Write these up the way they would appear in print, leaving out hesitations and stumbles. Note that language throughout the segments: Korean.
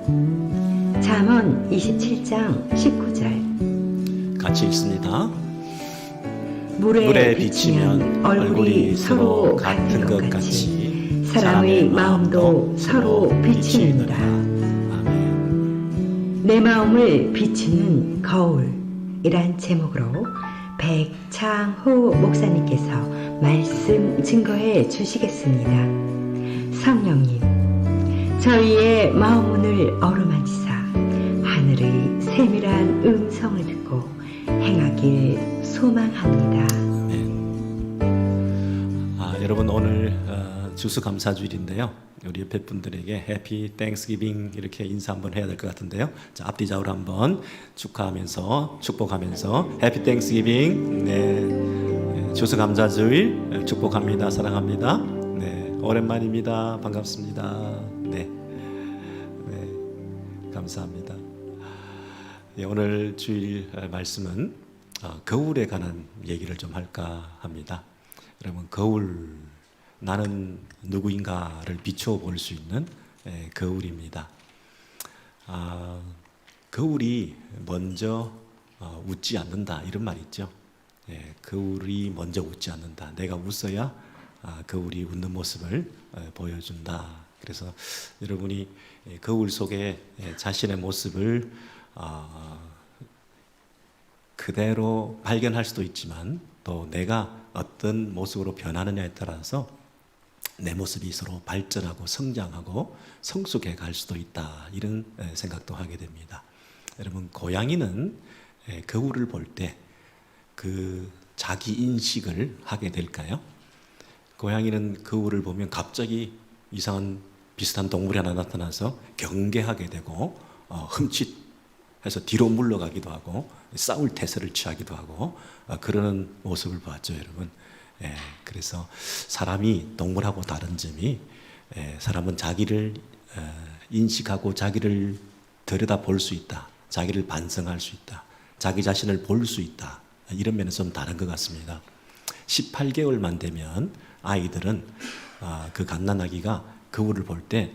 잠언 27장 19절. 같이 읽습니다. 물에 비치면 얼굴이 서로 같은 것 같이 사람의 마음도 서로 비치느니라. 내 마음을 비추는 거울이란 제목으로 백창호 목사님께서 말씀 증거해 주시겠습니다. 성령님, 저희의 마음 문을 어루만지사 하늘의 세밀한 음성을 듣고 행하길 소망합니다. 여러분 오늘 주수감사주일인데요. 우리 옆에 분들에게 해피 땡스기빙 이렇게 인사 한번 해야 될 것 같은데요. 자, 앞뒤좌우로 한번 축하하면서 축복하면서 해피 땡스기빙. 네, 주수감사주일 축복합니다. 사랑합니다. 네, 오랜만입니다. 반갑습니다. 네, 감사합니다. 네, 오늘 주일 말씀은 거울에 관한 얘기를 좀 할까 합니다. 여러분, 거울, 나는 누구인가를 비추어 볼 수 있는 거울입니다. 거울이 먼저 웃지 않는다, 이런 말이 있죠. 거울이 먼저 웃지 않는다. 내가 웃어야 거울이 웃는 모습을 보여준다. 그래서 여러분이 거울 속에 자신의 모습을 그대로 발견할 수도 있지만 또 내가 어떤 모습으로 변하느냐에 따라서 내 모습이 서로 발전하고 성장하고 성숙해 갈 수도 있다, 이런 생각도 하게 됩니다. 여러분, 고양이는 거울을 볼 때 그 자기 인식을 하게 될까요? 고양이는 거울을 보면 갑자기 이상한 비슷한 동물이 하나 나타나서 경계하게 되고 흠칫해서 뒤로 물러가기도 하고 싸울 태세를 취하기도 하고 그러는 모습을 봤죠, 여러분. 그래서 사람이 동물하고 다른 점이 사람은 자기를 인식하고 자기를 들여다 볼 수 있다, 자기를 반성할 수 있다, 자기 자신을 볼 수 있다, 이런 면에서 좀 다른 것 같습니다. 18개월만 되면 아이들은 그 갓난아기가 거울을 볼 때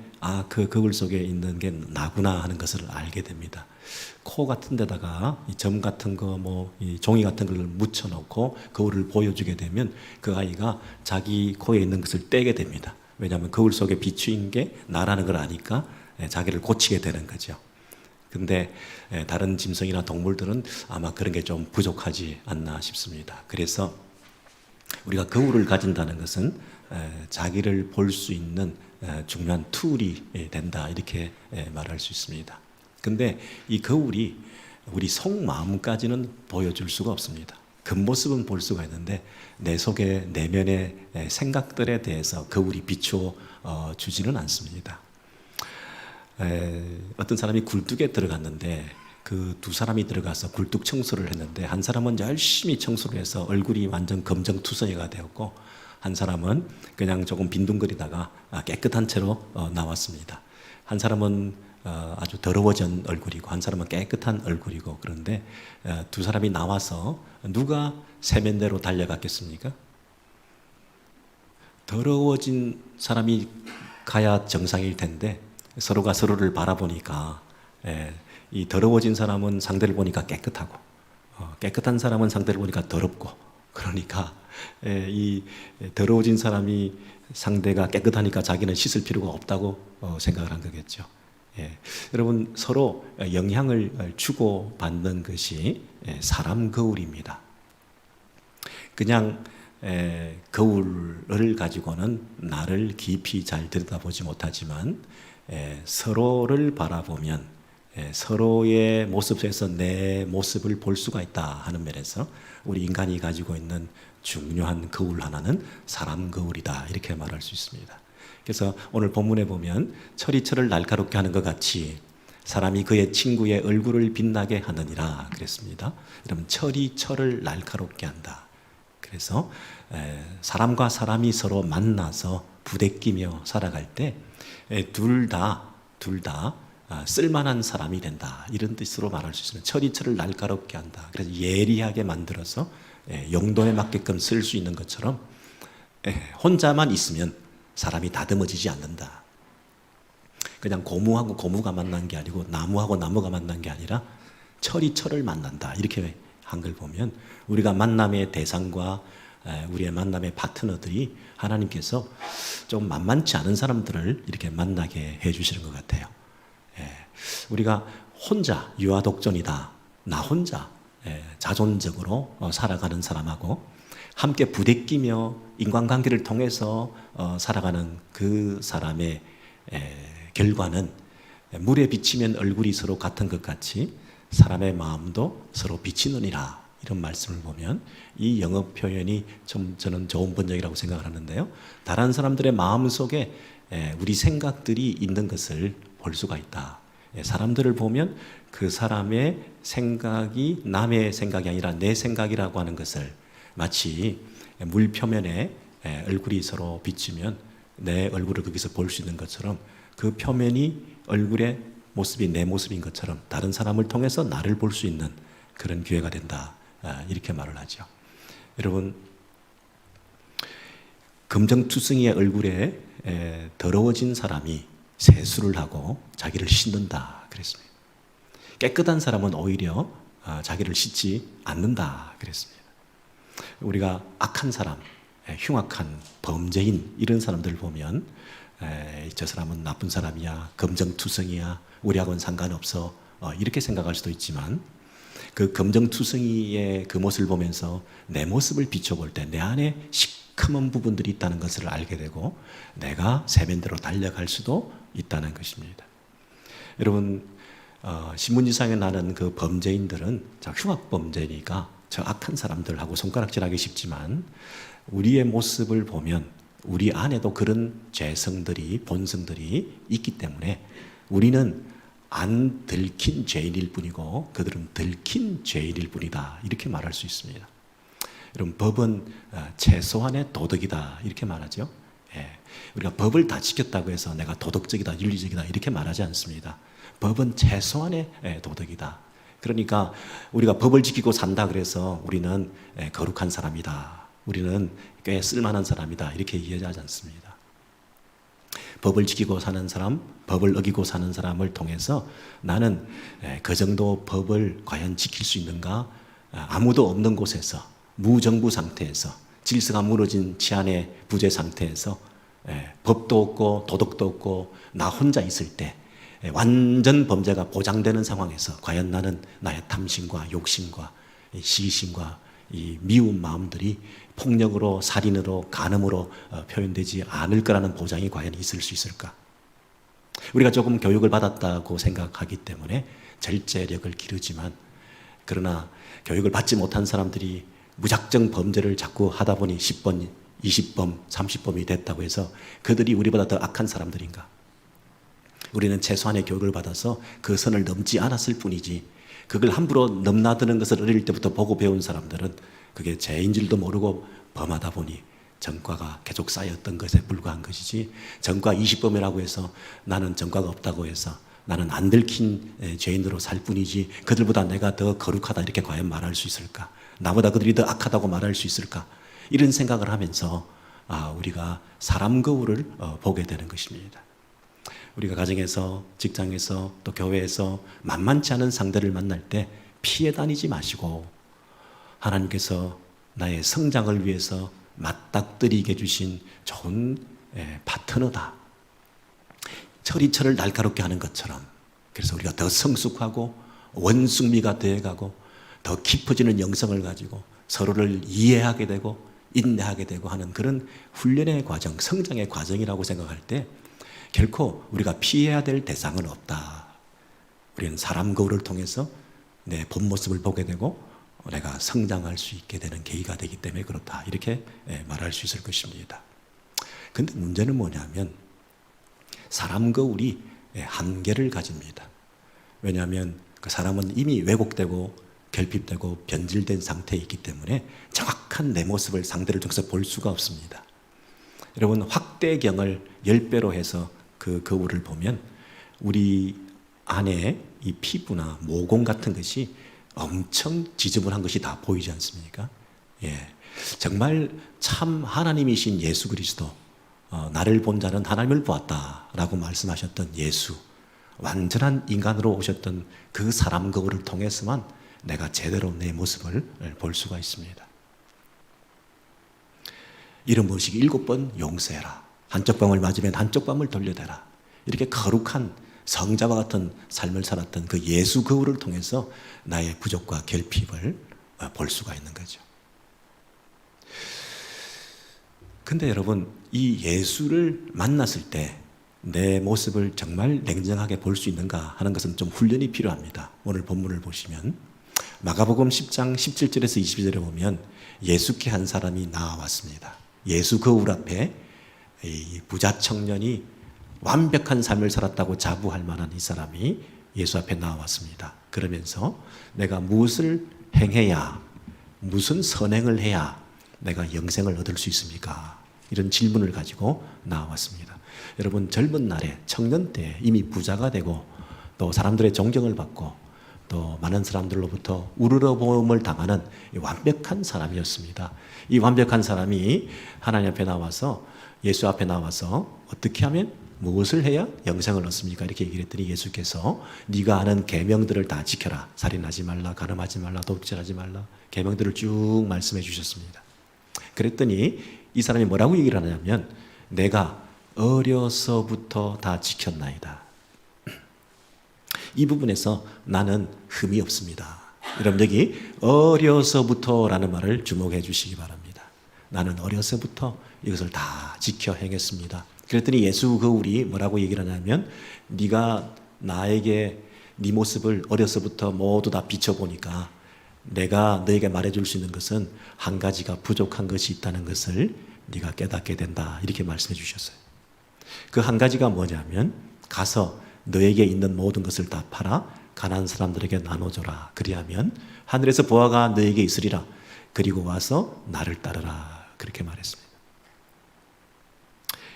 그 거울 속에 있는 게 나구나 하는 것을 알게 됩니다. 코 같은 데다가 점 같은 거, 이 종이 같은 걸 묻혀놓고 거울을 보여주게 되면 그 아이가 자기 코에 있는 것을 떼게 됩니다. 왜냐하면 거울 속에 비추인 게 나라는 걸 아니까 자기를 고치게 되는 거죠. 근데 다른 짐승이나 동물들은 아마 그런 게 좀 부족하지 않나 싶습니다. 그래서 우리가 거울을 가진다는 것은 자기를 볼 수 있는 중요한 툴이 된다, 이렇게 말할 수 있습니다. 근데 이 거울이 우리 속마음까지는 보여줄 수가 없습니다. 겉모습은 볼 수가 있는데 내 속의 내면의 생각들에 대해서 거울이 비추어 주지는 않습니다. 어떤 사람이 굴뚝에 들어갔는데 그 두 사람이 들어가서 굴뚝 청소를 했는데 한 사람은 열심히 청소를 해서 얼굴이 완전 검정투성이가 되었고 한 사람은 그냥 조금 빈둥거리다가 깨끗한 채로 나왔습니다. 한 사람은 아주 더러워진 얼굴이고 한 사람은 깨끗한 얼굴이고, 그런데 두 사람이 나와서 누가 세면대로 달려갔겠습니까? 더러워진 사람이 가야 정상일 텐데 서로가 서로를 바라보니까 이 더러워진 사람은 상대를 보니까 깨끗하고 깨끗한 사람은 상대를 보니까 더럽고, 그러니까 이 더러워진 사람이 상대가 깨끗하니까 자기는 씻을 필요가 없다고 생각을 한 거겠죠. 여러분, 서로 영향을 주고받는 것이 사람 거울입니다. 그냥 거울을 가지고는 나를 깊이 잘 들여다보지 못하지만 서로를 바라보면 서로의 모습 속에서 내 모습을 볼 수가 있다 하는 면에서 우리 인간이 가지고 있는 중요한 거울 하나는 사람 거울이다, 이렇게 말할 수 있습니다. 그래서 오늘 본문에 보면 철이 철을 날카롭게 하는 것 같이 사람이 그의 친구의 얼굴을 빛나게 하느니라 그랬습니다. 여러분, 철이 철을 날카롭게 한다. 그래서 사람과 사람이 서로 만나서 부대끼며 살아갈 때 둘 다 쓸만한 사람이 된다, 이런 뜻으로 말할 수 있습니다. 철이 철을 날카롭게 한다. 그래서 예리하게 만들어서 용도에 맞게끔 쓸 수 있는 것처럼 혼자만 있으면 사람이 다듬어지지 않는다. 그냥 고무하고 고무가 만난 게 아니고 나무하고 나무가 만난 게 아니라 철이 철을 만난다. 이렇게 한 걸 보면 우리가 만남의 대상과 우리의 만남의 파트너들이 하나님께서 좀 만만치 않은 사람들을 이렇게 만나게 해주시는 것 같아요. 우리가 혼자 유아독존이다. 나 혼자 자존적으로 살아가는 사람하고 함께 부대끼며 인간관계를 통해서 살아가는 그 사람의 결과는 물에 비치면 얼굴이 서로 같은 것 같이 사람의 마음도 서로 비치느니라. 이런 말씀을 보면 이 영어 표현이 좀 저는 좋은 번역이라고 생각을 하는데요. 다른 사람들의 마음 속에 우리 생각들이 있는 것을 볼 수가 있다. 사람들을 보면 그 사람의 생각이 남의 생각이 아니라 내 생각이라고 하는 것을 마치 물 표면에 얼굴이 서로 비치면 내 얼굴을 거기서 볼 수 있는 것처럼 그 표면이 얼굴의 모습이 내 모습인 것처럼 다른 사람을 통해서 나를 볼 수 있는 그런 기회가 된다. 이렇게 말을 하죠. 여러분, 금정투성이의 얼굴에 더러워진 사람이 세수를 하고 자기를 씻는다 그랬습니다. 깨끗한 사람은 오히려 자기를 씻지 않는다 그랬습니다. 우리가 악한 사람, 흉악한 범죄인 이런 사람들 보면 저 사람은 나쁜 사람이야, 검정투성이야, 우리하고는 상관없어 이렇게 생각할 수도 있지만 그 검정투성이의 그 모습을 보면서 내 모습을 비춰볼 때 내 안에 시커먼 부분들이 있다는 것을 알게 되고 내가 세면대로 달려갈 수도 있다는 것입니다. 여러분, 신문지상에 나는 그 범죄인들은 흉악범죄니까 저 악한 사람들하고 손가락질하기 쉽지만 우리의 모습을 보면 우리 안에도 그런 죄성들이 본성들이 있기 때문에 우리는 안 들킨 죄인일 뿐이고 그들은 들킨 죄인일 뿐이다. 이렇게 말할 수 있습니다. 여러분, 법은 최소한의 도덕이다. 이렇게 말하죠. 우리가 법을 다 지켰다고 해서 내가 도덕적이다, 윤리적이다 이렇게 말하지 않습니다. 법은 최소한의 도덕이다. 그러니까 우리가 법을 지키고 산다 그래서 우리는 거룩한 사람이다. 우리는 꽤 쓸만한 사람이다. 이렇게 이해하지 않습니다. 법을 지키고 사는 사람, 법을 어기고 사는 사람을 통해서 나는 그 정도 법을 과연 지킬 수 있는가? 아무도 없는 곳에서 무정부 상태에서 질서가 무너진 치안의 부재 상태에서 법도 없고 도덕도 없고 나 혼자 있을 때 완전 범죄가 보장되는 상황에서 과연 나는 나의 탐심과 욕심과 시기심과 이 미운 마음들이 폭력으로 살인으로 간음으로 표현되지 않을 거라는 보장이 과연 있을 수 있을까? 우리가 조금 교육을 받았다고 생각하기 때문에 절제력을 기르지만 그러나 교육을 받지 못한 사람들이 무작정 범죄를 자꾸 하다 보니 10번, 20번, 30범이 됐다고 해서 그들이 우리보다 더 악한 사람들인가? 우리는 최소한의 교육을 받아서 그 선을 넘지 않았을 뿐이지 그걸 함부로 넘나드는 것을 어릴 때부터 보고 배운 사람들은 그게 죄인 줄도 모르고 범하다 보니 전과가 계속 쌓였던 것에 불과한 것이지 전과 20범이라고 해서 나는 전과가 없다고 해서 나는 안 들킨 죄인으로 살 뿐이지 그들보다 내가 더 거룩하다 이렇게 과연 말할 수 있을까? 나보다 그들이 더 악하다고 말할 수 있을까? 이런 생각을 하면서 우리가 사람 거울을 보게 되는 것입니다. 우리가 가정에서 직장에서 또 교회에서 만만치 않은 상대를 만날 때 피해 다니지 마시고 하나님께서 나의 성장을 위해서 맞닥뜨리게 주신 좋은 파트너다. 철이 철을 날카롭게 하는 것처럼 그래서 우리가 더 성숙하고 원숭미가 되어가고 더 깊어지는 영성을 가지고 서로를 이해하게 되고 인내하게 되고 하는 그런 훈련의 과정, 성장의 과정이라고 생각할 때 결코 우리가 피해야 될 대상은 없다. 우리는 사람 거울을 통해서 내 본 모습을 보게 되고 내가 성장할 수 있게 되는 계기가 되기 때문에 그렇다. 이렇게 말할 수 있을 것입니다. 그런데 문제는 뭐냐면 사람 거울이 한계를 가집니다. 왜냐하면 그 사람은 이미 왜곡되고 결핍되고 변질된 상태에 있기 때문에 정확한 내 모습을 상대를 통해서 볼 수가 없습니다. 여러분, 확대경을 10배로 해서 그 거울을 보면 우리 안에 이 피부나 모공 같은 것이 엄청 지저분한 것이 다 보이지 않습니까? 정말 참 하나님이신 예수 그리스도 나를 본 자는 하나님을 보았다. 라고 말씀하셨던 예수, 완전한 인간으로 오셨던 그 사람 거울을 통해서만 내가 제대로 내 모습을 볼 수가 있습니다. 이런 무엇이 7번 용서해라. 한쪽 뺨을 맞으면 한쪽 뺨을 돌려대라. 이렇게 거룩한 성자와 같은 삶을 살았던 그 예수 거울을 통해서 나의 부족과 결핍을 볼 수가 있는 거죠. 근데 여러분, 이 예수를 만났을 때 내 모습을 정말 냉정하게 볼 수 있는가 하는 것은 좀 훈련이 필요합니다. 오늘 본문을 보시면 마가복음 10장 17절에서 22절에 보면 예수께 한 사람이 나와왔습니다. 예수 거울 앞에 이 부자 청년이 완벽한 삶을 살았다고 자부할 만한 이 사람이 예수 앞에 나와왔습니다. 그러면서 내가 무엇을 행해야, 무슨 선행을 해야 내가 영생을 얻을 수 있습니까? 이런 질문을 가지고 나왔습니다. 여러분, 젊은 날에 청년 때 이미 부자가 되고 또 사람들의 존경을 받고 또 많은 사람들로부터 우러러봄을 당하는 완벽한 사람이었습니다. 이 완벽한 사람이 하나님 앞에 나와서, 예수 앞에 나와서 어떻게 하면, 무엇을 해야 영생을 얻습니까? 이렇게 얘기를 했더니 예수께서 네가 아는 계명들을 다 지켜라. 살인하지 말라, 간음하지 말라, 도둑질하지 말라. 계명들을 쭉 말씀해 주셨습니다. 그랬더니 이 사람이 뭐라고 얘기를 하냐면, 내가 어려서부터 다 지켰나이다. 이 부분에서 나는 흠이 없습니다. 여러분, 여기 어려서부터라는 말을 주목해 주시기 바랍니다. 나는 어려서부터 이것을 다 지켜 행했습니다. 그랬더니 예수 거울이 뭐라고 얘기를 하냐면, 네가 나에게 네 모습을 어려서부터 모두 다 비춰보니까 내가 너에게 말해줄 수 있는 것은 한 가지가 부족한 것이 있다는 것을 네가 깨닫게 된다. 이렇게 말씀해 주셨어요. 그 한 가지가 뭐냐면, 가서 너에게 있는 모든 것을 다 팔아 가난한 사람들에게 나눠줘라. 그리하면 하늘에서 보화가 너에게 있으리라. 그리고 와서 나를 따르라. 그렇게 말했습니다.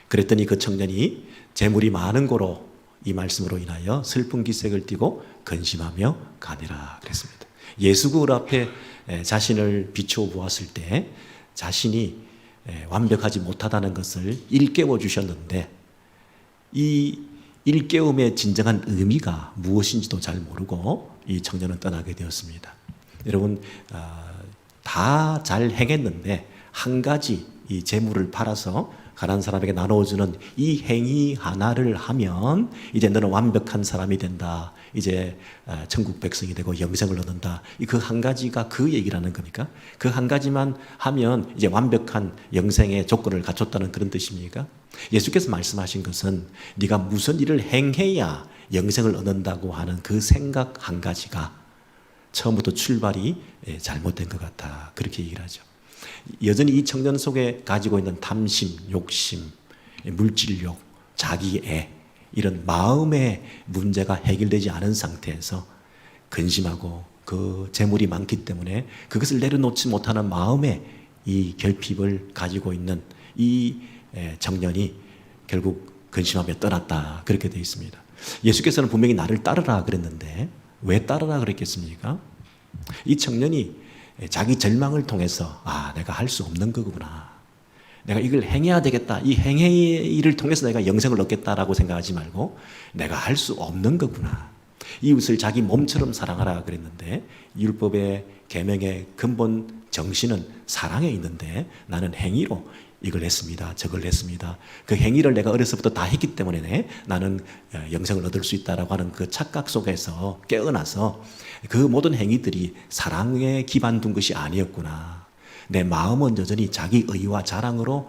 그랬더니 그 청년이 재물이 많은 고로 이 말씀으로 인하여 슬픈 기색을 띠고 근심하며 가니라 그랬습니다. 예수 거울 앞에 자신을 비추어 보았을 때 자신이 완벽하지 못하다는 것을 일깨워 주셨는데, 이 일깨움의 진정한 의미가 무엇인지도 잘 모르고 이 청년은 떠나게 되었습니다. 여러분, 다 잘 행했는데 한 가지 이 재물을 팔아서 가난한 사람에게 나눠주는 이 행위 하나를 하면 이제 너는 완벽한 사람이 된다. 이제 천국 백성이 되고 영생을 얻는다. 그 한 가지가 그 얘기라는 겁니까? 그 한 가지만 하면 이제 완벽한 영생의 조건을 갖췄다는 그런 뜻입니까? 예수께서 말씀하신 것은 네가 무슨 일을 행해야 영생을 얻는다고 하는 그 생각 한 가지가 처음부터 출발이 잘못된 것 같다. 그렇게 얘기를 하죠. 여전히 이 청년 속에 가지고 있는 탐심, 욕심, 물질욕, 자기애, 이런 마음의 문제가 해결되지 않은 상태에서 근심하고 그 재물이 많기 때문에 그것을 내려놓지 못하는 마음의 이 결핍을 가지고 있는 이 청년이 결국 근심하며 떠났다. 그렇게 되어 있습니다. 예수께서는 분명히 나를 따르라 그랬는데 왜 따르라 그랬겠습니까? 이 청년이 자기 절망을 통해서 내가 할 수 없는 거구나. 내가 이걸 행해야 되겠다. 이 행위를 통해서 내가 영생을 얻겠다라고 생각하지 말고 내가 할 수 없는 거구나. 이웃을 자기 몸처럼 사랑하라 그랬는데 율법의 계명의 근본 정신은 사랑에 있는데 나는 행위로 이걸 했습니다. 저걸 했습니다. 그 행위를 내가 어려서부터 다 했기 때문에 나는 영생을 얻을 수 있다라고 하는 그 착각 속에서 깨어나서 그 모든 행위들이 사랑에 기반 둔 것이 아니었구나. 내 마음은 여전히 자기 의와 자랑으로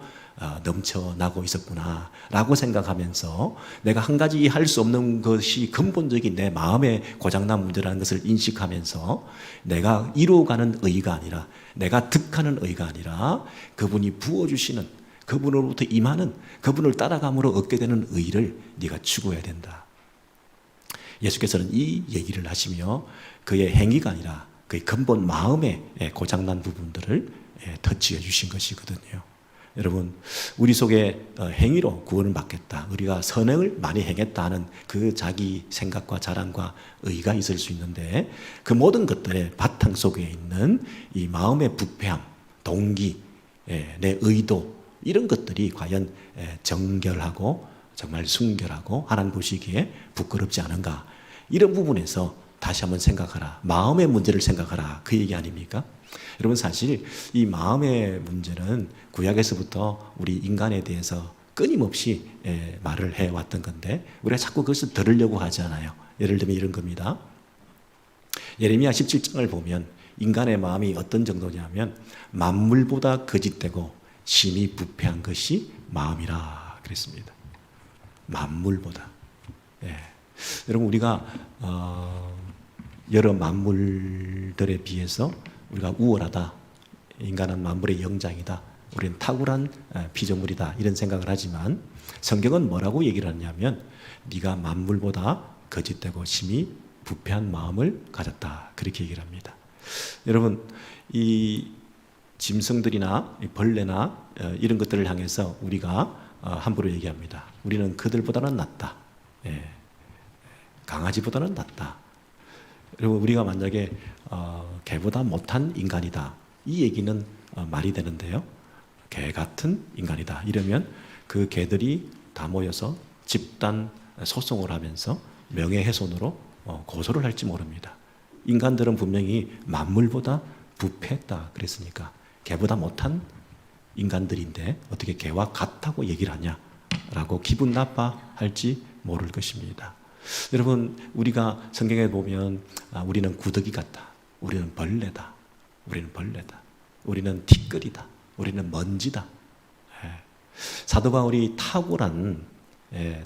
넘쳐나고 있었구나 라고 생각하면서 내가 한 가지 할 수 없는 것이 근본적인 내 마음의 고장난 문제라는 것을 인식하면서 내가 이루어가는 의가 아니라 내가 득하는 의가 아니라 그분이 부어주시는, 그분으로부터 임하는, 그분을 따라감으로 얻게 되는 의를 네가 추구해야 된다. 예수께서는 이 얘기를 하시며 그의 행위가 아니라 그의 근본 마음의 고장난 부분들을 터치해 주신 것이거든요. 여러분, 우리 속에 행위로 구원을 받겠다, 우리가 선행을 많이 행했다 하는 그 자기 생각과 자랑과 의가 있을 수 있는데 그 모든 것들의 바탕 속에 있는 이 마음의 부패함, 동기, 내 의도, 이런 것들이 과연 정결하고 정말 순결하고 하나님 보시기에 부끄럽지 않은가. 이런 부분에서 다시 한번 생각하라. 마음의 문제를 생각하라. 그 얘기 아닙니까? 여러분 사실 이 마음의 문제는 구약에서부터 우리 인간에 대해서 끊임없이 말을 해왔던 건데 우리가 자꾸 그것을 들으려고 하지 않아요. 예를 들면 이런 겁니다. 예레미야 17장을 보면 인간의 마음이 어떤 정도냐면 만물보다 거짓되고 심히 부패한 것이 마음이라 그랬습니다. 만물보다. 여러분 우리가 여러 만물들에 비해서 우리가 우월하다. 인간은 만물의 영장이다. 우리는 탁월한 피조물이다. 이런 생각을 하지만 성경은 뭐라고 얘기를 하냐면 네가 만물보다 거짓되고 심히 부패한 마음을 가졌다. 그렇게 얘기를 합니다. 여러분 이 짐승들이나 벌레나 이런 것들을 향해서 우리가 함부로 얘기합니다. 우리는 그들보다는 낫다. 강아지보다는 낫다. 여러분 우리가 만약에 개보다 못한 인간이다. 이 얘기는 말이 되는데요. 개 같은 인간이다. 이러면 그 개들이 다 모여서 집단 소송을 하면서 명예훼손으로 고소를 할지 모릅니다. 인간들은 분명히 만물보다 부패했다 그랬으니까 개보다 못한 인간들인데 어떻게 개와 같다고 얘기를 하냐라고 기분 나빠할지 모를 것입니다. 여러분 우리가 성경에 보면 우리는 구더기 같다. 우리는 벌레다. 우리는 벌레다. 우리는 티끌이다. 우리는 먼지다. 사도 바울이 탁월한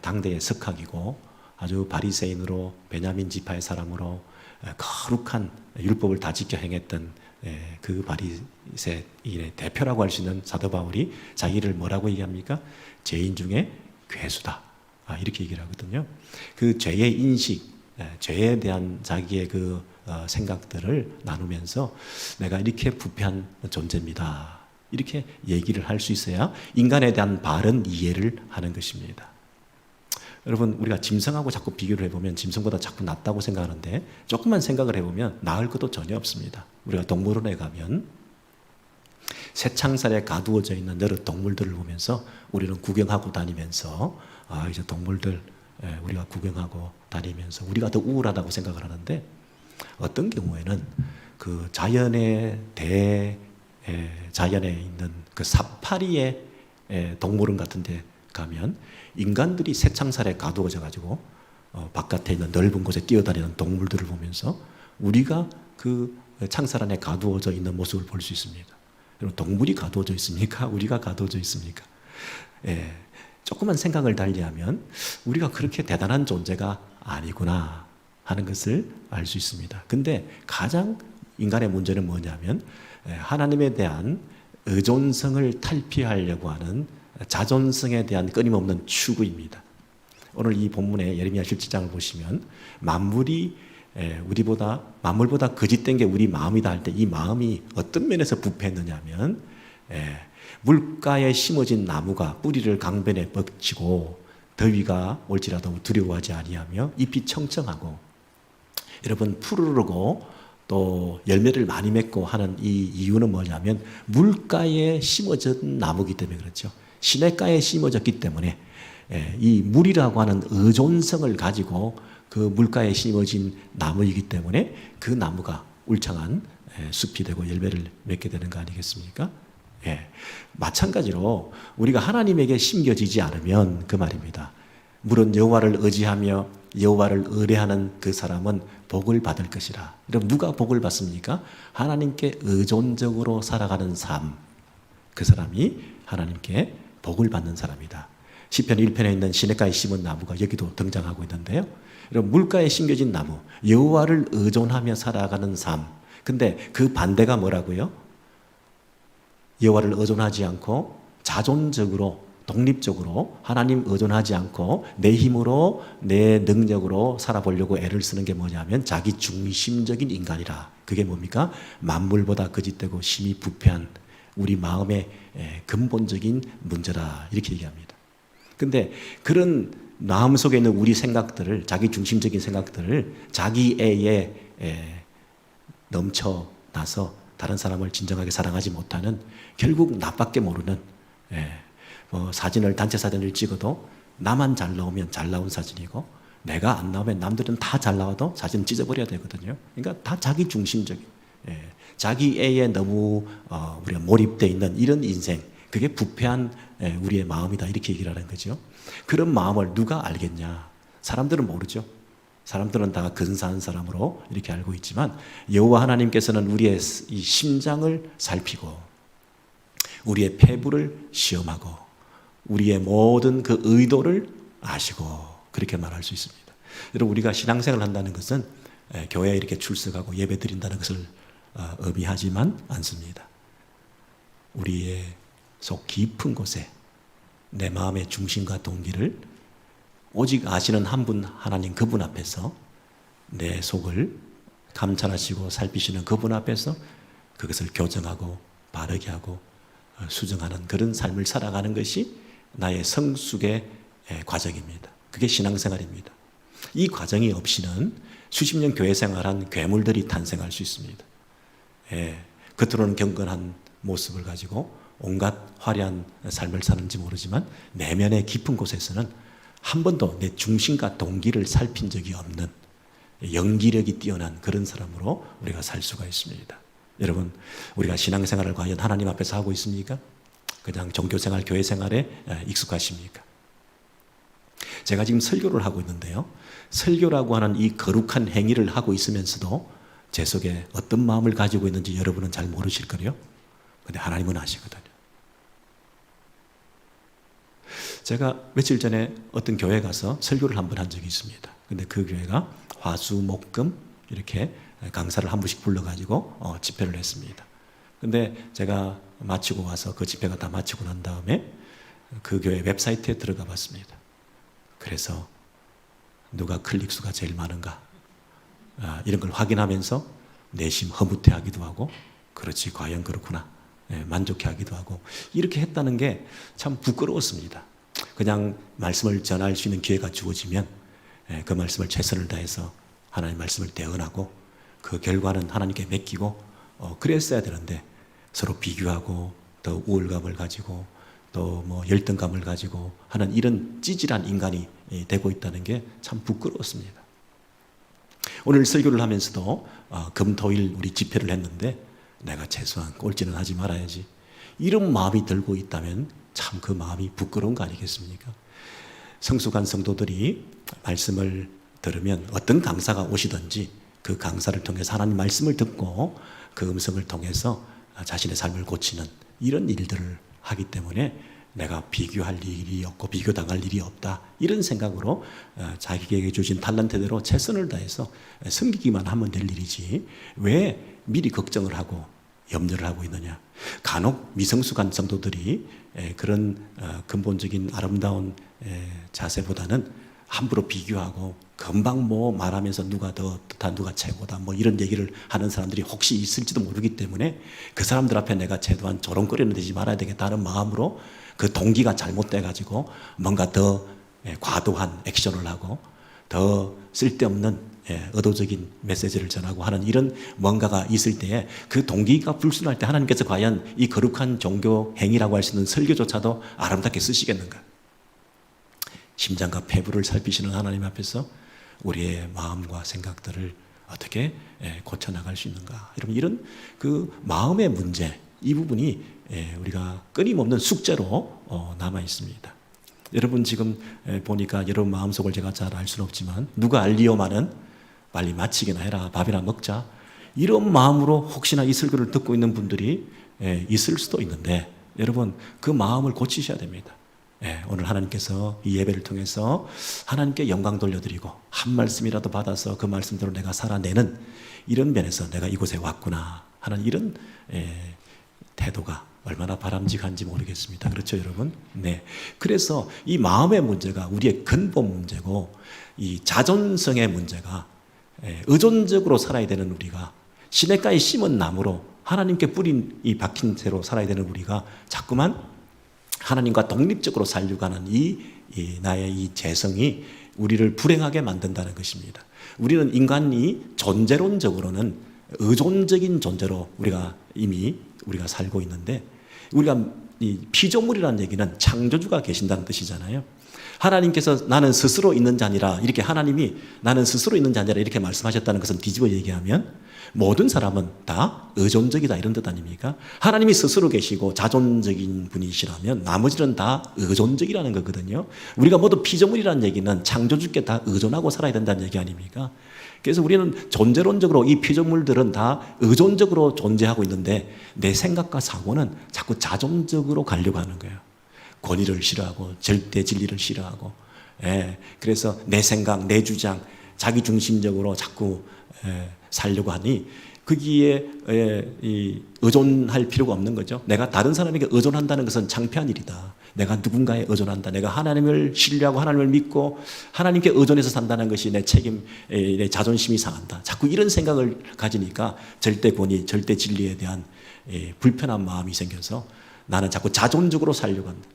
당대의 석학이고 아주 바리새인으로 베냐민 지파의 사람으로 거룩한 율법을 다 지켜 행했던 그 바리새인의 대표라고 할 수 있는 사도 바울이 자기를 뭐라고 얘기합니까? 죄인 중에 괴수다. 이렇게 얘기를 하거든요. 그 죄의 인식, 죄에 대한 자기의 그 생각들을 나누면서 내가 이렇게 부패한 존재입니다. 이렇게 얘기를 할 수 있어야 인간에 대한 바른 이해를 하는 것입니다. 여러분 우리가 짐승하고 자꾸 비교를 해보면 짐승보다 자꾸 낫다고 생각하는데 조금만 생각을 해보면 나을 것도 전혀 없습니다. 우리가 동물원에 가면 새창살에 가두어져 있는 여러 동물들을 보면서 우리는 구경하고 다니면서 이제 동물들 우리가 구경하고 다니면서 우리가 더 우월하다고 생각을 하는데 어떤 경우에는 그 자연의 자연에 있는 그 사파리의 동물원 같은 데 가면 인간들이 새창살에 가두어져 가지고 바깥에 있는 넓은 곳에 뛰어다니는 동물들을 보면서 우리가 그 창살 안에 가두어져 있는 모습을 볼 수 있습니다. 여러분 동물이 가두어져 있습니까? 우리가 가두어져 있습니까? 조금만 생각을 달리하면 우리가 그렇게 대단한 존재가 아니구나 하는 것을 알 수 있습니다. 근데 가장 인간의 문제는 뭐냐면 하나님에 대한 의존성을 탈피하려고 하는 자존성에 대한 끊임없는 추구입니다. 오늘 이 본문의 예레미야 17장을 보시면 만물이 만물보다 거짓된 게 우리 마음이다 할 때 이 마음이 어떤 면에서 부패했느냐 하면 물가에 심어진 나무가 뿌리를 강변에 뻗치고 더위가 올지라도 두려워하지 아니하며 잎이 청청하고 여러분 푸르르고 또 열매를 많이 맺고 하는 이 이유는 뭐냐면 물가에 심어진 나무이기 때문에 그렇죠. 시냇가에 심어졌기 때문에 이 물이라고 하는 의존성을 가지고 그 물가에 심어진 나무이기 때문에 그 나무가 울창한 숲이 되고 열매를 맺게 되는 거 아니겠습니까? 마찬가지로 우리가 하나님에게 심겨지지 않으면 그 말입니다. 물은 여호와를 의지하며 여호와를 의뢰하는 그 사람은 복을 받을 것이라. 그럼 누가 복을 받습니까? 하나님께 의존적으로 살아가는 삶. 그 사람이 하나님께 복을 받는 사람이다. 시편 1편에 있는 시냇가에 심은 나무가 여기도 등장하고 있는데요. 여러분 물가에 심겨진 나무, 여호와를 의존하며 살아가는 삶. 근데 그 반대가 뭐라고요? 여호와를 의존하지 않고 자존적으로 독립적으로 하나님 의존하지 않고 내 힘으로 내 능력으로 살아보려고 애를 쓰는 게 뭐냐면 자기 중심적인 인간이라. 그게 뭡니까? 만물보다 거짓되고 심히 부패한 우리 마음의 근본적인 문제라 이렇게 얘기합니다. 근데 그런 마음 속에 있는 우리 생각들을 자기 중심적인 생각들을 자기애에 넘쳐나서 다른 사람을 진정하게 사랑하지 못하는 결국 나밖에 모르는 사진을 단체 사진을 찍어도 나만 잘 나오면 잘 나온 사진이고 내가 안 나오면 남들은 다 잘 나와도 사진은 찢어버려야 되거든요. 그러니까 다 자기 중심적인, 자기 애에 너무 우리가 몰입되어 있는 이런 인생, 그게 부패한 우리의 마음이다, 이렇게 얘기를 하는 거죠. 그런 마음을 누가 알겠냐? 사람들은 모르죠. 사람들은 다 근사한 사람으로 이렇게 알고 있지만 여호와 하나님께서는 우리의 이 심장을 살피고 우리의 폐부를 시험하고 우리의 모든 그 의도를 아시고, 그렇게 말할 수 있습니다. 여러분, 우리가 신앙생활을 한다는 것은 교회에 이렇게 출석하고 예배 드린다는 것을 의미하지만 않습니다. 우리의 속 깊은 곳에 내 마음의 중심과 동기를 오직 아시는 한 분, 하나님 그분 앞에서 내 속을 감찰하시고 살피시는 그분 앞에서 그것을 교정하고 바르게 하고 수정하는 그런 삶을 살아가는 것이 나의 성숙의 과정입니다. 그게 신앙생활입니다. 이 과정이 없이는 수십 년 교회 생활한 괴물들이 탄생할 수 있습니다. 겉으로는 경건한 모습을 가지고 온갖 화려한 삶을 사는지 모르지만 내면의 깊은 곳에서는 한 번도 내 중심과 동기를 살핀 적이 없는 연기력이 뛰어난 그런 사람으로 우리가 살 수가 있습니다. 여러분, 우리가 신앙생활을 과연 하나님 앞에서 하고 있습니까? 그냥 종교생활, 교회생활에 익숙하십니까? 제가 지금 설교를 하고 있는데요, 설교라고 하는 이 거룩한 행위를 하고 있으면서도 제 속에 어떤 마음을 가지고 있는지 여러분은 잘 모르실 거예요. 근데 하나님은 아시거든요. 제가 며칠 전에 어떤 교회 가서 설교를 한 번 한 적이 있습니다. 근데 그 교회가 화수목금 이렇게 강사를 한 분씩 불러가지고 집회를 했습니다. 근데 제가 마치고 와서 그 집회가 다 마치고 난 다음에 그 교회 웹사이트에 들어가 봤습니다. 그래서 누가 클릭수가 제일 많은가, 이런 걸 확인하면서 내심 허무해하기도 하고, 그렇지 과연 그렇구나, 만족해하기도 하고, 이렇게 했다는 게 참 부끄러웠습니다. 그냥 말씀을 전할 수 있는 기회가 주어지면 그 말씀을 최선을 다해서 하나님 말씀을 대언하고 그 결과는 하나님께 맡기고 그랬어야 되는데, 서로 비교하고 또 우월감을 가지고 또 뭐 열등감을 가지고 하는 이런 찌질한 인간이 되고 있다는 게 참 부끄러웠습니다. 오늘 설교를 하면서도 금토일 우리 집회를 했는데 내가 최소한 꼴찌는 하지 말아야지, 이런 마음이 들고 있다면 참 그 마음이 부끄러운 거 아니겠습니까? 성숙한 성도들이 말씀을 들으면 어떤 강사가 오시든지 그 강사를 통해서 하나님 말씀을 듣고 그 음성을 통해서 자신의 삶을 고치는 이런 일들을 하기 때문에 내가 비교할 일이 없고 비교당할 일이 없다, 이런 생각으로 자기에게 주신 탤런트대로 최선을 다해서 섬기기만 하면 될 일이지 왜 미리 걱정을 하고 염려를 하고 있느냐. 간혹 미성숙한 성도들이 그런 근본적인 아름다운 자세보다는 함부로 비교하고 금방 뭐 말하면서 누가 더 어떻다, 누가 최고다, 뭐 이런 얘기를 하는 사람들이 혹시 있을지도 모르기 때문에 그 사람들 앞에 내가 최소한 조롱거리는 되지 말아야 되겠다는 마음으로 그 동기가 잘못돼 가지고 뭔가 더 과도한 액션을 하고 더 쓸데없는 의도적인 메시지를 전하고 하는 이런 뭔가가 있을 때에 그 동기가 불순할 때 하나님께서 과연 이 거룩한 종교 행위라고 할 수 있는 설교조차도 아름답게 쓰시겠는가? 심장과 폐부를 살피시는 하나님 앞에서 우리의 마음과 생각들을 어떻게 고쳐나갈 수 있는가? 여러분, 이런 그 마음의 문제, 이 부분이 우리가 끊임없는 숙제로 남아 있습니다. 여러분 지금 보니까 여러분 마음속을 제가 잘 알 수는 없지만 누가 알리오마는 빨리 마치기나 해라, 밥이나 먹자, 이런 마음으로 혹시나 이 설교를 듣고 있는 분들이 있을 수도 있는데 여러분 그 마음을 고치셔야 됩니다. 오늘 하나님께서 이 예배를 통해서 하나님께 영광 돌려드리고 한 말씀이라도 받아서 그 말씀대로 내가 살아내는 이런 면에서 내가 이곳에 왔구나 하는 이런 태도가 얼마나 바람직한지 모르겠습니다. 그렇죠, 여러분? 네. 그래서 이 마음의 문제가 우리의 근본 문제고, 이 자존성의 문제가 의존적으로 살아야 되는 우리가, 시냇가에 심은 나무로 하나님께 뿌린 이 박힌 채로 살아야 되는 우리가 자꾸만 하나님과 독립적으로 살려고 하는 이 나의 이 재성이 우리를 불행하게 만든다는 것입니다. 우리는 인간이 존재론적으로는 의존적인 존재로 우리가 살고 있는데, 우리가 이 피조물이라는 얘기는 창조주가 계신다는 뜻이잖아요. 하나님께서 나는 스스로 있는 자니라, 이렇게 하나님이 나는 스스로 있는 자니라 이렇게 말씀하셨다는 것은 뒤집어 얘기하면 모든 사람은 다 의존적이다 이런 뜻 아닙니까? 하나님이 스스로 계시고 자존적인 분이시라면 나머지는 다 의존적이라는 거거든요. 우리가 모두 피조물이라는 얘기는 창조주께 다 의존하고 살아야 된다는 얘기 아닙니까? 그래서 우리는 존재론적으로 이 피조물들은 다 의존적으로 존재하고 있는데 내 생각과 사고는 자꾸 자존적으로 가려고 하는 거예요. 권위를 싫어하고 절대 진리를 싫어하고, 그래서 내 생각, 내 주장, 자기 중심적으로 자꾸 살려고 하니 거기에 의존할 필요가 없는 거죠. 내가 다른 사람에게 의존한다는 것은 창피한 일이다. 내가 누군가에 의존한다. 내가 하나님을 신뢰하고 하나님을 믿고 하나님께 의존해서 산다는 것이 내 책임, 내 자존심이 상한다. 자꾸 이런 생각을 가지니까 절대 권위, 절대 진리에 대한 불편한 마음이 생겨서 나는 자꾸 자존적으로 살려고 한다.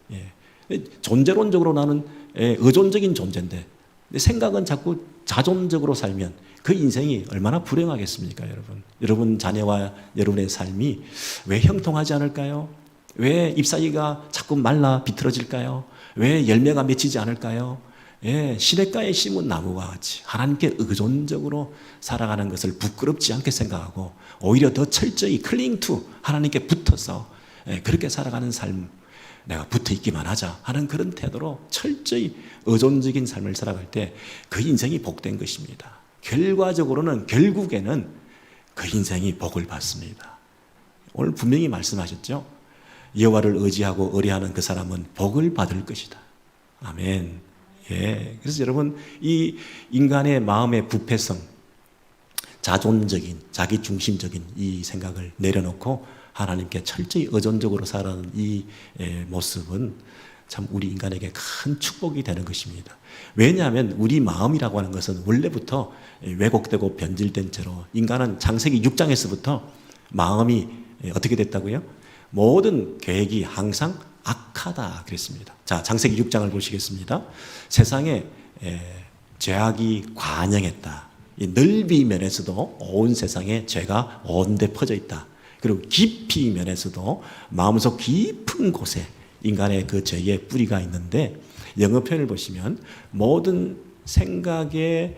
존재론적으로 나는 의존적인 존재인데 내 생각은 자꾸 자존적으로 살면 그 인생이 얼마나 불행하겠습니까, 여러분? 여러분 자녀와 여러분의 삶이 왜 형통하지 않을까요? 왜 잎사귀가 자꾸 말라 비틀어질까요? 왜 열매가 맺히지 않을까요? 시냇가에 심은 나무와 같이 하나님께 의존적으로 살아가는 것을 부끄럽지 않게 생각하고 오히려 더 철저히 클링 투 하나님께 붙어서 그렇게 살아가는 삶, 내가 붙어 있기만 하자 하는 그런 태도로 철저히 의존적인 삶을 살아갈 때 그 인생이 복된 것입니다. 결과적으로는 결국에는 그 인생이 복을 받습니다. 오늘 분명히 말씀하셨죠. 여호와를 의지하고 의뢰하는 그 사람은 복을 받을 것이다. 아멘. 그래서 여러분 이 인간의 마음의 부패성, 자존적인, 자기중심적인 이 생각을 내려놓고 하나님께 철저히 의존적으로 살아가는 이 모습은 참 우리 인간에게 큰 축복이 되는 것입니다. 왜냐하면 우리 마음이라고 하는 것은 원래부터 왜곡되고 변질된 채로 인간은 창세기 6장에서부터 마음이 어떻게 됐다고요? 모든 계획이 항상 악하다 그랬습니다. 자, 창세기 6장을 보시겠습니다. 세상에 죄악이 관영했다. 이 넓이 면에서도 온 세상에 죄가 온데 퍼져 있다. 그리고 깊이 면에서도 마음속 깊은 곳에 인간의 그 죄의 뿌리가 있는데 영어 표현을 보시면 모든 생각의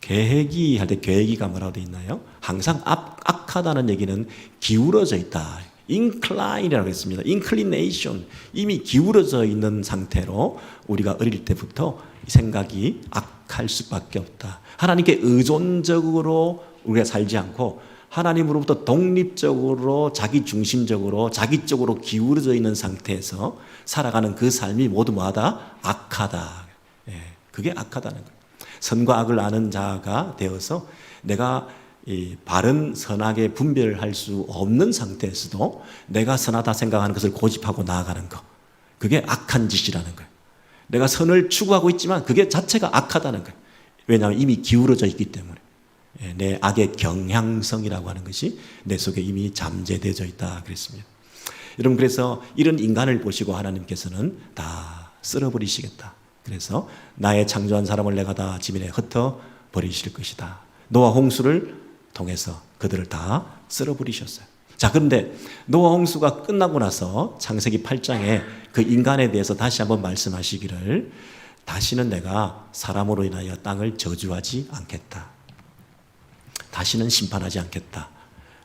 계획이 할 때 계획이가 뭐라고 되어 있나요? 항상 악하다는 얘기는 기울어져 있다. incline이라고 했습니다. inclination, 이미 기울어져 있는 상태로 우리가 어릴 때부터 생각이 악할 수밖에 없다. 하나님께 의존적으로 우리가 살지 않고 하나님으로부터 독립적으로 자기중심적으로 자기 쪽으로 기울어져 있는 상태에서 살아가는 그 삶이 모두 뭐하다? 악하다. 그게 악하다는 거예요. 선과 악을 아는 자가 되어서 내가 이 바른 선악의 분별할 수 없는 상태에서도 내가 선하다 생각하는 것을 고집하고 나아가는 것, 그게 악한 짓이라는 거예요. 내가 선을 추구하고 있지만 그게 자체가 악하다는 거예요. 왜냐하면 이미 기울어져 있기 때문에. 내 악의 경향성이라고 하는 것이 내 속에 이미 잠재되어 있다 그랬습니다. 여러분, 그래서 이런 인간을 보시고 하나님께서는 다 쓸어버리시겠다. 그래서 나의 창조한 사람을 내가 다 지면에 흩어 버리실 것이다. 노아 홍수를 통해서 그들을 다 쓸어버리셨어요. 자, 그런데 노아 홍수가 끝나고 나서 창세기 8장에 그 인간에 대해서 다시 한번 말씀하시기를 다시는 내가 사람으로 인하여 땅을 저주하지 않겠다. 다시는 심판하지 않겠다.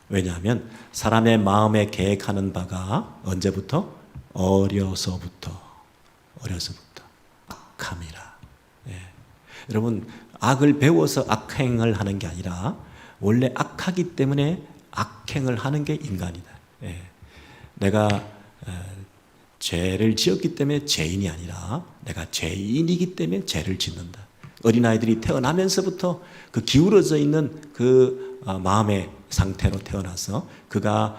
왜냐하면 사람의 마음에 계획하는 바가 언제부터? 어려서부터 악함이라. 여러분, 악을 배워서 악행을 하는 게 아니라 원래 악하기 때문에 악행을 하는 게 인간이다. 내가 죄를 지었기 때문에 죄인이 아니라 내가 죄인이기 때문에 죄를 짓는다. 어린아이들이 태어나면서부터 그 기울어져 있는 그 마음의 상태로 태어나서 그가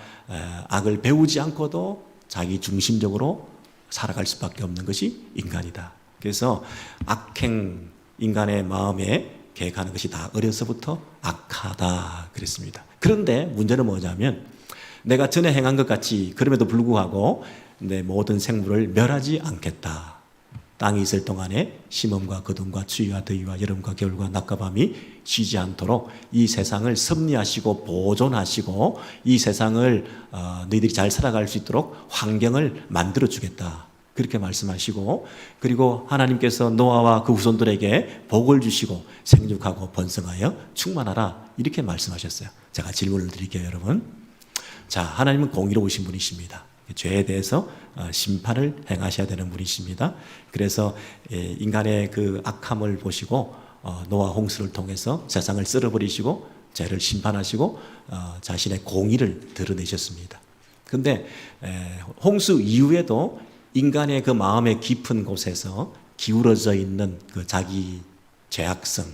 악을 배우지 않고도 자기 중심적으로 살아갈 수밖에 없는 것이 인간이다. 그래서 악행, 인간의 마음에 계획하는 것이 다 어려서부터 악하다 그랬습니다. 그런데 문제는 뭐냐면 내가 전에 행한 것 같이 그럼에도 불구하고 내 모든 생물을 멸하지 않겠다. 땅이 있을 동안에 심음과 거둠과 추위와 더위와 여름과 겨울과 낮과 밤이 쉬지 않도록 이 세상을 섭리하시고 보존하시고 이 세상을 너희들이 잘 살아갈 수 있도록 환경을 만들어 주겠다. 그렇게 말씀하시고, 그리고 하나님께서 노아와 그 후손들에게 복을 주시고 생육하고 번성하여 충만하라 이렇게 말씀하셨어요. 제가 질문을 드릴게요, 여러분. 자, 하나님은 공의로우신 분이십니다. 죄에 대해서 심판을 행하셔야 되는 분이십니다. 그래서 인간의 그 악함을 보시고 노아 홍수를 통해서 세상을 쓸어버리시고 죄를 심판하시고 자신의 공의를 드러내셨습니다. 그런데 홍수 이후에도 인간의 그 마음의 깊은 곳에서 기울어져 있는 그 자기 죄악성,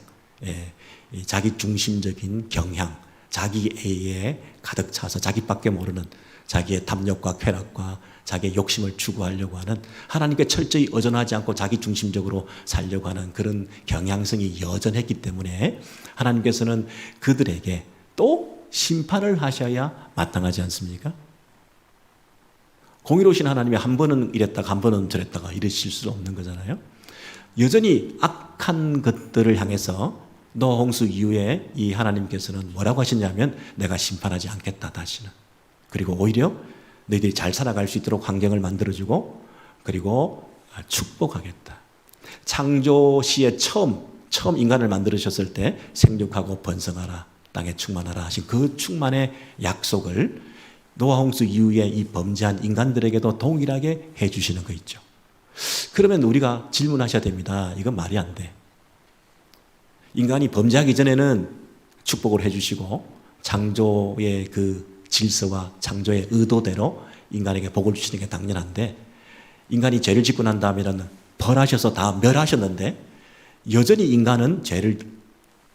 자기 중심적인 경향, 자기애에 가득 차서 자기밖에 모르는 자기의 탐욕과 쾌락과 자기의 욕심을 추구하려고 하는, 하나님께 철저히 의존하지 않고 자기 중심적으로 살려고 하는 그런 경향성이 여전했기 때문에 하나님께서는 그들에게 또 심판을 하셔야 마땅하지 않습니까? 공의로우신 하나님이 한 번은 이랬다가 한 번은 저랬다가 이러실 수 없는 거잖아요. 여전히 악한 것들을 향해서 노아 홍수 이후에 이 하나님께서는 뭐라고 하시냐면 내가 심판하지 않겠다 다시는. 그리고 오히려 너희들이 잘 살아갈 수 있도록 환경을 만들어주고 그리고 축복하겠다. 창조 시에 처음 인간을 만들으셨을 때 생육하고 번성하라 땅에 충만하라 하신 그 충만의 약속을 노아 홍수 이후에 이 범죄한 인간들에게도 동일하게 해주시는 거 있죠. 그러면 우리가 질문하셔야 됩니다. 이건 말이 안 돼. 인간이 범죄하기 전에는 축복을 해주시고 창조의 그 질서와 창조의 의도대로 인간에게 복을 주시는 게 당연한데, 인간이 죄를 짓고 난 다음에는 벌하셔서 다 멸하셨는데 여전히 인간은 죄를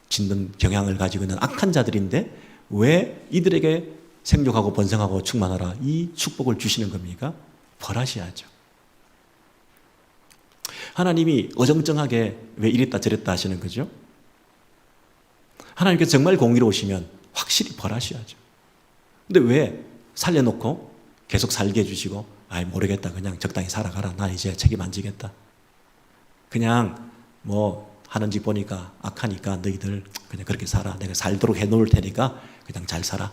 짓는 경향을 가지고 있는 악한 자들인데 왜 이들에게 생육하고 번성하고 충만하라 이 축복을 주시는 겁니까? 벌하셔야죠. 하나님이 어정쩡하게 왜 이랬다 저랬다 하시는 거죠? 하나님께서 정말 공의로우시면 확실히 벌하셔야죠. 근데 왜 살려놓고 계속 살게 해주시고 모르겠다 그냥 적당히 살아가라 나 이제 책임 안 지겠다 그냥 뭐 하는 짓 보니까 악하니까 너희들 그냥 그렇게 살아 내가 살도록 해놓을 테니까 그냥 잘 살아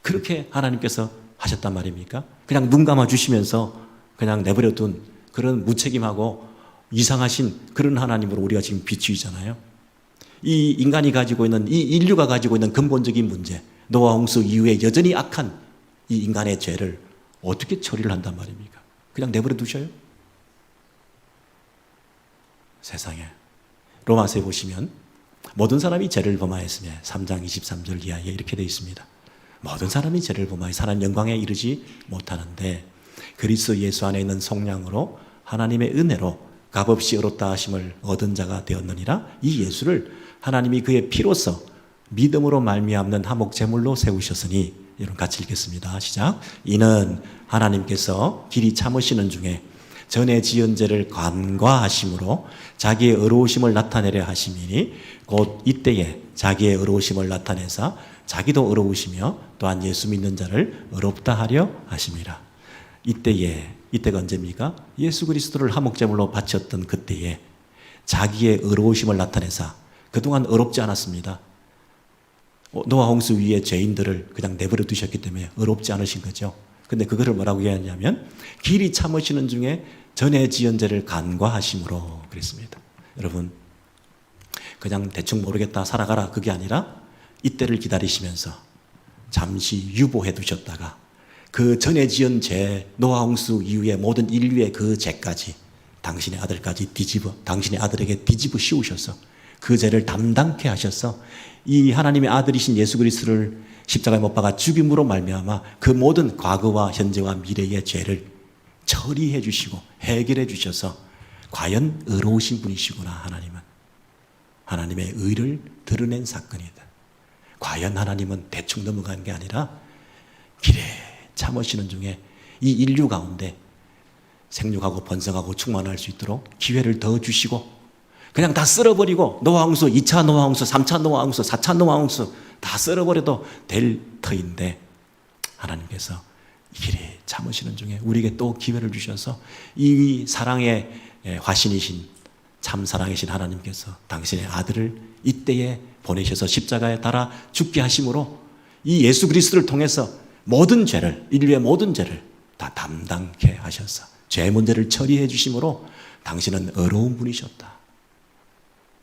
그렇게 하나님께서 하셨단 말입니까? 그냥 눈 감아주시면서 그냥 내버려둔 그런 무책임하고 이상하신 그런 하나님으로 우리가 지금 비추이잖아요. 이 인간이 가지고 있는 이 인류가 가지고 있는 근본적인 문제, 노아 홍수 이후에 여전히 악한 이 인간의 죄를 어떻게 처리를 한단 말입니까? 그냥 내버려 두셔요? 세상에. 로마서에 보시면 모든 사람이 죄를 범하였으며 3장 23절 이하에 이렇게 되어 있습니다. 모든 사람이 죄를 범하여 하나님 영광에 이르지 못하는데 그리스도 예수 안에 있는 속량으로 하나님의 은혜로 값없이 의롭다 하심을 얻은 자가 되었느니라. 이 예수를 하나님이 그의 피로써 믿음으로 말미암는 화목 제물로 세우셨으니, 여러분 같이 읽겠습니다. 시작. 이는 하나님께서 길이 참으시는 중에 전에 지은 죄를 간과하심으로 자기의 의로우심을 나타내려 하심이니 곧 이때에 자기의 의로우심을 나타내사 자기도 의로우시며 또한 예수 믿는 자를 의롭다 하려 하심이라. 이때가 언제입니까? 예수 그리스도를 화목제물로 바쳤던 그때에 자기의 의로우심을 나타내사, 그동안 의롭지 않았습니다. 노아 홍수 위에 죄인들을 그냥 내버려 두셨기 때문에 의롭지 않으신 거죠. 근데 그거를 뭐라고 얘기하냐면 길이 참으시는 중에 전에 지은 죄를 간과하심으로 그랬습니다. 여러분 그냥 대충 모르겠다 살아가라 그게 아니라 이때를 기다리시면서 잠시 유보해 두셨다가 그 전에 지은 죄, 노아 홍수 이후에 모든 인류의 그 죄까지 당신의 아들에게 뒤집어 씌우셔서 그 죄를 담당케 하셔서 이 하나님의 아들이신 예수 그리스도를 십자가에 못 박아 죽임으로 말미암아 그 모든 과거와 현재와 미래의 죄를 처리해 주시고 해결해 주셔서 과연 의로우신 분이시구나. 하나님은 하나님의 의를 드러낸 사건이다. 과연 하나님은 대충 넘어가는 게 아니라 길에 참으시는 중에 이 인류 가운데 생육하고 번성하고 충만할 수 있도록 기회를 더 주시고 그냥 다 쓸어버리고 노아 홍수 2차 노아 홍수 3차 노아 홍수 4차 노아 홍수 다 쓸어버려도 될 터인데 하나님께서 길에 참으시는 중에 우리에게 또 기회를 주셔서 이 사랑의 화신이신 참 사랑이신 하나님께서 당신의 아들을 이때에 보내셔서 십자가에 달아 죽게 하심으로 이 예수 그리스도를 통해서 모든 죄를 인류의 모든 죄를 다 담당케 하셔서 죄 문제를 처리해 주심으로 당신은 의로운 분이셨다.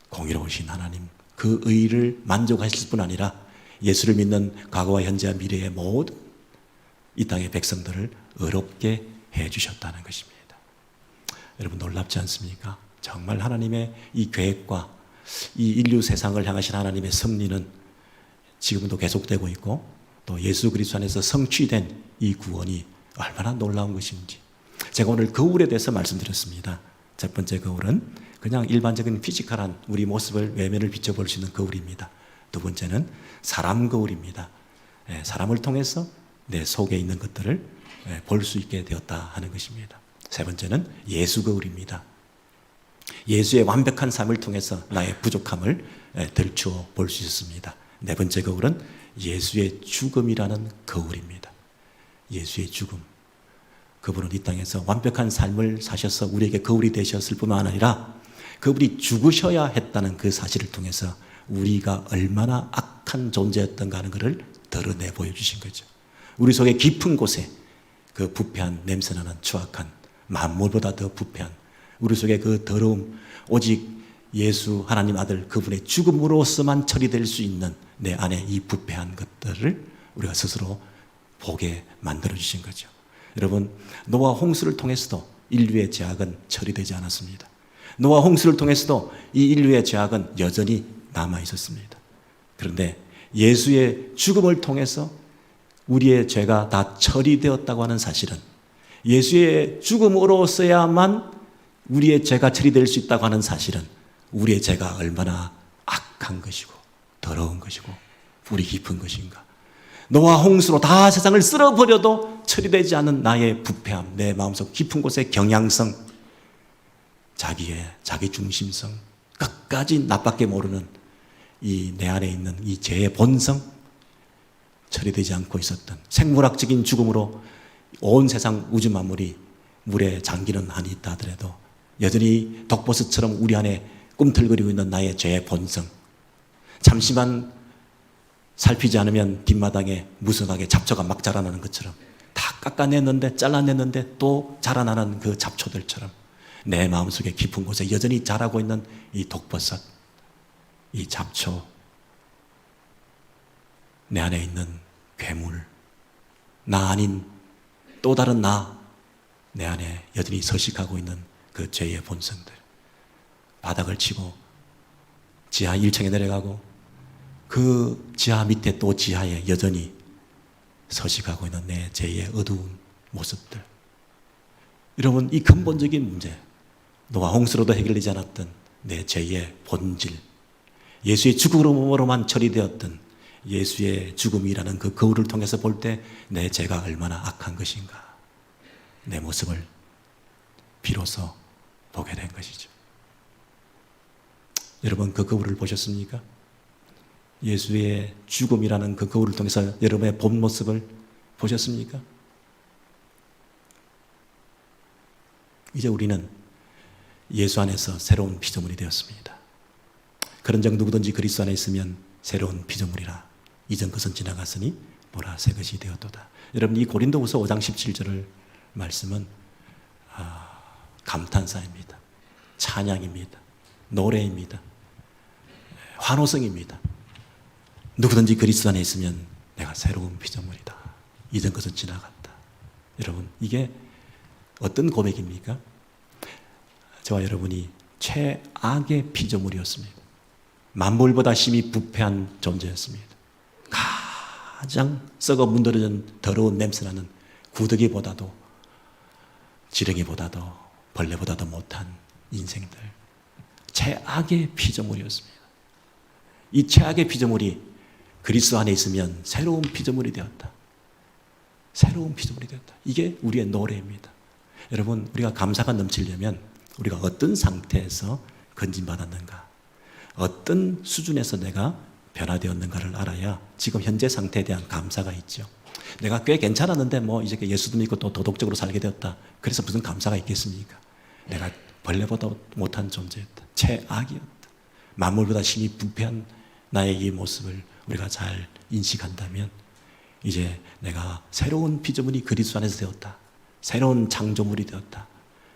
공의로우신 하나님, 그 의를 만족하실 뿐 아니라 예수를 믿는 과거와 현재와 미래의 모든 이 땅의 백성들을 의롭게 해 주셨다는 것입니다. 여러분 놀랍지 않습니까? 정말 하나님의 이 계획과 이 인류 세상을 향하신 하나님의 섭리는 지금도 계속되고 있고 또 예수 그리스도 안에서 성취된 이 구원이 얼마나 놀라운 것인지 제가 오늘 거울에 대해서 말씀드렸습니다. 첫 번째 거울은 그냥 일반적인 피지컬한 우리 모습을 외면을 비춰볼 수 있는 거울입니다. 두 번째는 사람 거울입니다. 사람을 통해서 내 속에 있는 것들을 볼 수 있게 되었다 하는 것입니다. 세 번째는 예수 거울입니다. 예수의 완벽한 삶을 통해서 나의 부족함을 들추어 볼 수 있습니다. 네 번째 거울은 예수의 죽음이라는 거울입니다. 예수의 죽음. 그분은 이 땅에서 완벽한 삶을 사셔서 우리에게 거울이 되셨을 뿐만 아니라 그분이 죽으셔야 했다는 그 사실을 통해서 우리가 얼마나 악한 존재였던가 하는 것을 드러내 보여주신 거죠. 우리 속에 깊은 곳에 그 부패한 냄새나는 추악한 만물보다 더 부패한 우리 속에 그 더러움 오직 예수 하나님 아들 그분의 죽음으로서만 처리될 수 있는 내 안에 이 부패한 것들을 우리가 스스로 보게 만들어주신 거죠. 여러분 노아 홍수를 통해서도 인류의 죄악은 처리되지 않았습니다. 노아 홍수를 통해서도 이 인류의 죄악은 여전히 남아 있었습니다. 그런데 예수의 죽음을 통해서 우리의 죄가 다 처리되었다고 하는 사실은 예수의 죽음으로서야만 우리의 죄가 처리될 수 있다고 하는 사실은 우리의 죄가 얼마나 악한 것이고 더러운 것이고 불이 깊은 것인가. 노아 홍수로 다 세상을 쓸어버려도 처리되지 않은 나의 부패함, 내 마음속 깊은 곳의 경향성, 자기 중심성, 끝까지 나밖에 모르는 이 내 안에 있는 이 죄의 본성, 처리되지 않고 있었던 생물학적인 죽음으로 온 세상 우주 만물이 물에 잠기는 한이 있다 하더라도 여전히 독버섯처럼 우리 안에 꿈틀거리고 있는 나의 죄의 본성, 잠시만 살피지 않으면 뒷마당에 무성하게 잡초가 막 자라나는 것처럼 다 깎아냈는데 잘라냈는데 또 자라나는 그 잡초들처럼 내 마음속에 깊은 곳에 여전히 자라고 있는 이 독버섯, 이 잡초, 내 안에 있는 괴물, 나 아닌 또 다른 내 안에 여전히 서식하고 있는 그 죄의 본성들, 바닥을 치고 지하 1층에 내려가고 그 지하 밑에 또 지하에 여전히 서식하고 있는 내 죄의 어두운 모습들. 여러분 이 근본적인 문제, 노아 홍수로도 해결되지 않았던 내 죄의 본질, 예수의 죽음으로만 처리되었던 예수의 죽음이라는 그 거울을 통해서 볼 때 내 죄가 얼마나 악한 것인가, 내 모습을 비로소 보게 된 것이죠. 여러분 그 거울을 보셨습니까? 예수의 죽음이라는 그 거울을 통해서 여러분의 본 모습을 보셨습니까? 이제 우리는 예수 안에서 새로운 피조물이 되었습니다. 그런 적 누구든지 그리스도 안에 있으면 새로운 피조물이라 이전 것은 지나갔으니 보라 새 것이 되었도다. 여러분 이 고린도후서 5장 17절 말씀은 감탄사입니다. 찬양입니다. 노래입니다. 환호성입니다. 누구든지 그리스도 안에 있으면 내가 새로운 피조물이다. 이전 것은 지나갔다. 여러분 이게 어떤 고백입니까? 저와 여러분이 최악의 피조물이었습니다. 만물보다 심히 부패한 존재였습니다. 가장 썩어 문드러진 더러운 냄새나는 구더기보다도 지렁이보다도 벌레보다도 못한 인생들, 최악의 피조물이었습니다. 이 최악의 피조물이 그리스도 안에 있으면 새로운 피조물이 되었다. 새로운 피조물이 되었다. 이게 우리의 노래입니다. 여러분 우리가 감사가 넘치려면 우리가 어떤 상태에서 건진받았는가, 어떤 수준에서 내가 변화되었는가를 알아야 지금 현재 상태에 대한 감사가 있죠. 내가 꽤 괜찮았는데 뭐 이제 예수도 믿고 또 도덕적으로 살게 되었다. 그래서 무슨 감사가 있겠습니까? 내가 벌레보다 못한 존재였다. 최악이었다. 만물보다 심히 부패한 나의 이 모습을 우리가 잘 인식한다면 이제 내가 새로운 피조물이 그리스도 안에서 되었다. 새로운 창조물이 되었다.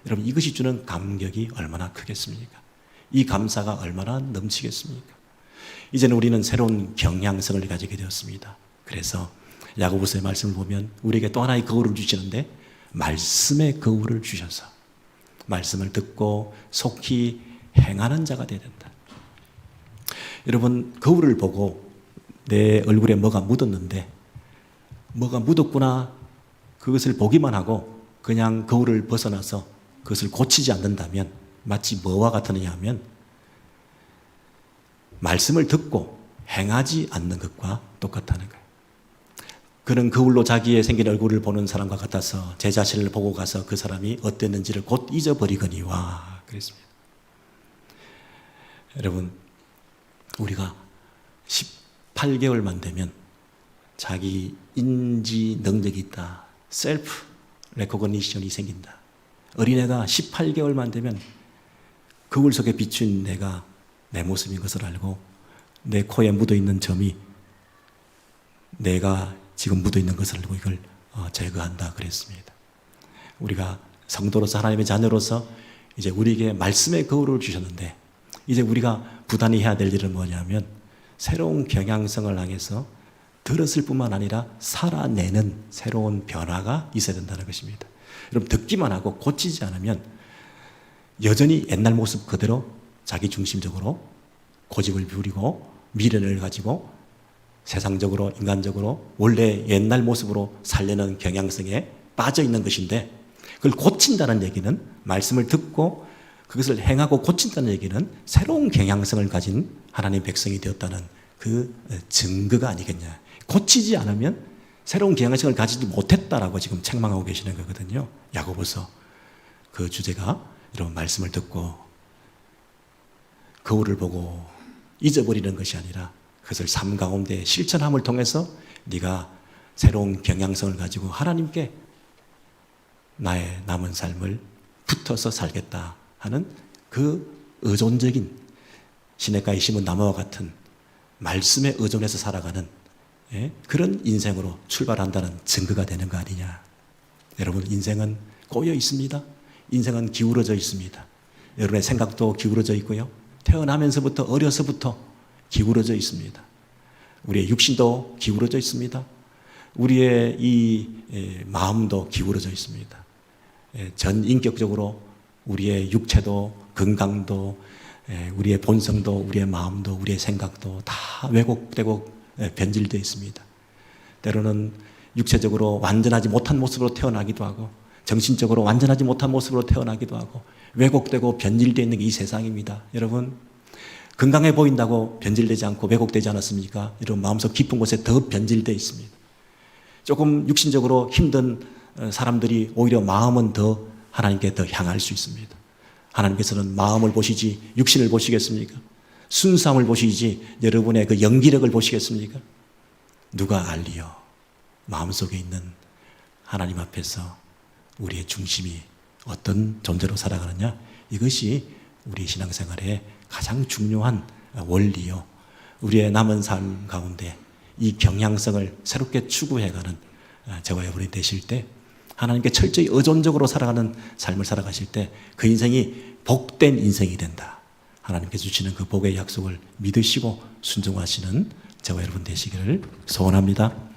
여러분 이것이 주는 감격이 얼마나 크겠습니까? 이 감사가 얼마나 넘치겠습니까? 이제는 우리는 새로운 경향성을 가지게 되었습니다. 그래서 야고보서의 말씀을 보면 우리에게 또 하나의 거울을 주시는데 말씀의 거울을 주셔서 말씀을 듣고 속히 행하는 자가 되어야 된다. 여러분 거울을 보고 내 얼굴에 뭐가 묻었는데 뭐가 묻었구나 그것을 보기만 하고 그냥 거울을 벗어나서 그것을 고치지 않는다면 마치 뭐와 같으느냐 하면 말씀을 듣고 행하지 않는 것과 똑같다는 거예요. 그는 거울로 자기의 생긴 얼굴을 보는 사람과 같아서 제 자신을 보고 가서 그 사람이 어땠는지를 곧 잊어버리거니와 그랬습니다. 여러분 우리가 18개월만 되면 자기 인지 능력이 있다. 셀프 레코그니션이 생긴다. 어린애가 18개월만 되면 거울 속에 비춘 내가 내 모습인 것을 알고 내 코에 묻어있는 점이 내가 지금 묻어있는 것을 알고 이걸 제거한다 그랬습니다. 우리가 성도로서 하나님의 자녀로서 이제 우리에게 말씀의 거울을 주셨는데 이제 우리가 부단히 해야 될 일은 뭐냐면 새로운 경향성을 향해서 들었을 뿐만 아니라 살아내는 새로운 변화가 있어야 된다는 것입니다. 여러분 듣기만 하고 고치지 않으면 여전히 옛날 모습 그대로 자기 중심적으로 고집을 부리고 미련을 가지고 세상적으로 인간적으로 원래 옛날 모습으로 살려는 경향성에 빠져 있는 것인데 그걸 고친다는 얘기는 말씀을 듣고 그것을 행하고 고친다는 얘기는 새로운 경향성을 가진 하나님의 백성이 되었다는 그 증거가 아니겠냐. 고치지 않으면 새로운 경향성을 가지지 못했다라고 지금 책망하고 계시는 거거든요. 야고보서 그 주제가 이런 말씀을 듣고 거울을 보고 잊어버리는 것이 아니라 그것을 삶 가운데 실천함을 통해서 네가 새로운 경향성을 가지고 하나님께 나의 남은 삶을 붙어서 살겠다 하는 그 의존적인 시냇가에 심은 나무와 같은 말씀에 의존해서 살아가는 그런 인생으로 출발한다는 증거가 되는 거 아니냐. 여러분 인생은 꼬여 있습니다. 인생은 기울어져 있습니다. 여러분의 생각도 기울어져 있고요. 태어나면서부터 어려서부터 기울어져 있습니다. 우리의 육신도 기울어져 있습니다. 우리의 이 마음도 기울어져 있습니다. 전 인격적으로 우리의 육체도 건강도 우리의 본성도 우리의 마음도 우리의 생각도 다 왜곡되고 변질되어 있습니다. 때로는 육체적으로 완전하지 못한 모습으로 태어나기도 하고 정신적으로 완전하지 못한 모습으로 태어나기도 하고 왜곡되고 변질되어 있는 게 이 세상입니다. 여러분 건강해 보인다고 변질되지 않고 왜곡되지 않았습니까? 이런 마음속 깊은 곳에 더 변질되어 있습니다. 조금 육신적으로 힘든 사람들이 오히려 마음은 더 하나님께 더 향할 수 있습니다. 하나님께서는 마음을 보시지 육신을 보시겠습니까? 순수함을 보시지 여러분의 그 연기력을 보시겠습니까? 누가 알리요? 마음속에 있는 하나님 앞에서 우리의 중심이 어떤 존재로 살아가느냐? 이것이 우리 신앙생활의 가장 중요한 원리요. 우리의 남은 삶 가운데 이 경향성을 새롭게 추구해가는 저와 여러분이 되실 때 하나님께 철저히 의존적으로 살아가는 삶을 살아가실 때 그 인생이 복된 인생이 된다. 하나님께서 주시는 그 복의 약속을 믿으시고 순종하시는 저와 여러분 되시기를 소원합니다.